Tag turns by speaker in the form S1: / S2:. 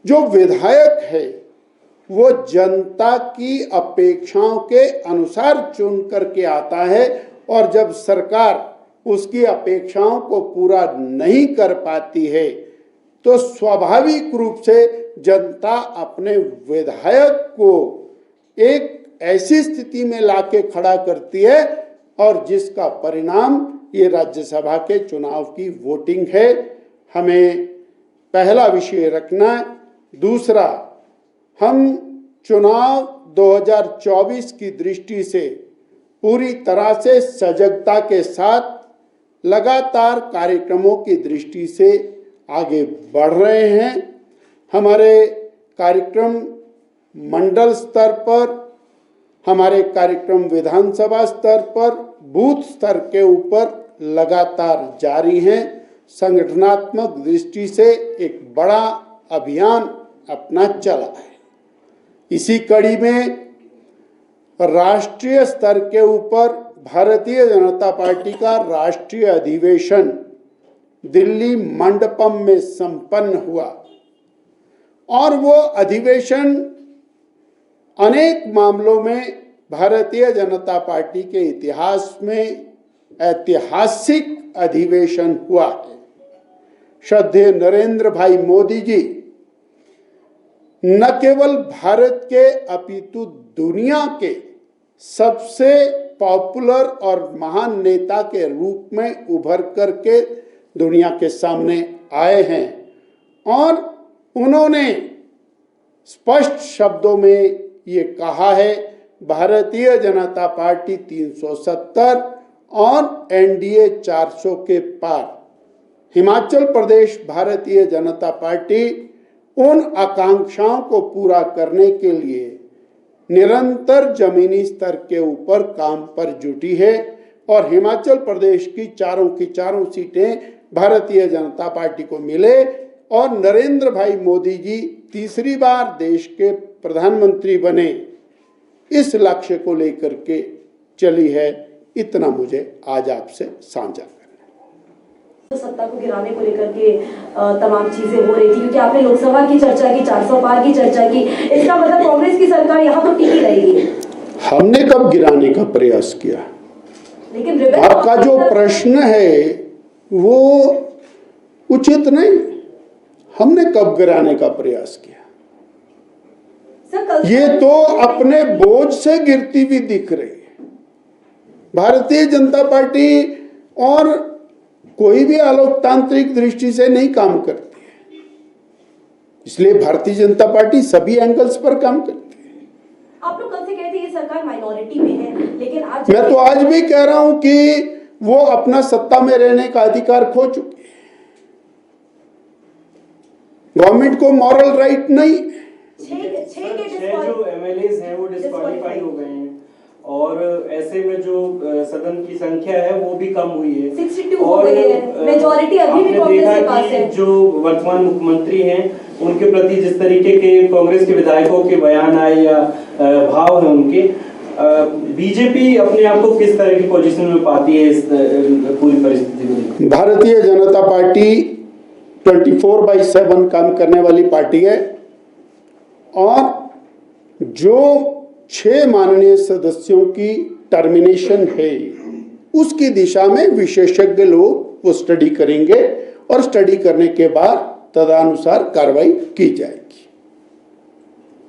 S1: जो विधायक है वो जनता की अपेक्षाओं के अनुसार चुन करके आता है, और जब सरकार उसकी अपेक्षाओं को पूरा नहीं कर पाती है तो स्वाभाविक रूप से जनता अपने विधायक को एक ऐसी स्थिति में लाके खड़ा करती है, और जिसका परिणाम ये राज्यसभा के चुनाव की वोटिंग है। हमें पहला विषय रखना है। दूसरा, हम चुनाव 2024 की दृष्टि से पूरी तरह से सजगता के साथ लगातार कार्यक्रमों की दृष्टि से आगे बढ़ रहे हैं। हमारे कार्यक्रम मंडल स्तर पर, हमारे कार्यक्रम विधानसभा स्तर पर, बूथ स्तर के ऊपर लगातार जारी हैं। संगठनात्मक दृष्टि से एक बड़ा अभियान अपना चला है। इसी कड़ी में राष्ट्रीय स्तर के ऊपर भारतीय जनता पार्टी का राष्ट्रीय अधिवेशन दिल्ली मंडपम में संपन्न हुआ, और वो अधिवेशन अनेक मामलों में भारतीय जनता पार्टी के इतिहास में ऐतिहासिक अधिवेशन हुआ है। श्रद्धेय नरेंद्र भाई मोदी जी न केवल भारत के अपितु दुनिया के सबसे पॉपुलर और महान नेता के रूप में उभर करके दुनिया के सामने आए हैं, और उन्होंने स्पष्ट शब्दों में ये कहा है, भारतीय जनता पार्टी 370 और एनडीए 400 के पार। हिमाचल प्रदेश भारतीय जनता पार्टी उन आकांक्षाओं को पूरा करने के लिए निरंतर जमीनी स्तर के ऊपर काम पर जुटी है, और हिमाचल प्रदेश की चारों सीटें भारतीय जनता पार्टी को मिले, और नरेंद्र भाई मोदी जी तीसरी बार देश के प्रधानमंत्री बने, इस लक्ष्य को लेकर के चली है। इतना मुझे आज आपसे साझा करना।
S2: सत्ता को गिराने को लेकर के तमाम चीजें हो रही थी, क्योंकि आपने लोकसभा की चर्चा की, 400 पार की चर्चा की, इसका मतलब कांग्रेस की सरकार यहाँ तो टिकी रहेगी।
S1: हमने कब गिराने का प्रयास किया?
S2: लेकिन
S1: आपका जो प्रश्न है वो उचित नहीं। हमने कब गिराने का प्रयास किया? ये तो अपने बोझ से गिरती हुई दिख रही है। भारतीय जनता पार्टी और कोई भी अलोकतांत्रिक दृष्टि से नहीं काम करती है, इसलिए भारतीय जनता पार्टी सभी एंगल्स पर काम करती है।
S2: आप लोग कल से कहते हैं ये सरकार माइनॉरिटी में है, लेकिन आज
S1: मैं तो आज भी कह रहा हूं कि वो अपना सत्ता में रहने का अधिकार खो चुकी है। गवर्नमेंट को मॉरल राइट नहीं।
S3: छह जो एमएलएज हैं वो डिस्क्वालीफाई हो गए हैं, और ऐसे में जो सदन की संख्या है वो भी कम हुई है,
S2: 62 हो गई है। मेजॉरिटी अभी भी कांग्रेस के पास है।
S3: जो वर्तमान मुख्यमंत्री हैं उनके प्रति जिस तरीके के कांग्रेस के विधायकों के बयान आए या भाव है उनके, बीजेपी अपने आप को किस तरह की पोजीशन में पाती है इस पूरी परिस्थिति में?
S1: भारतीय जनता पार्टी 24/7 काम करने वाली पार्टी है, और जो 6 माननीय सदस्यों की टर्मिनेशन है उसकी दिशा में विशेषज्ञ लोग वो स्टडी करेंगे, और स्टडी करने के बाद तदनुसार कार्रवाई की जाएगी।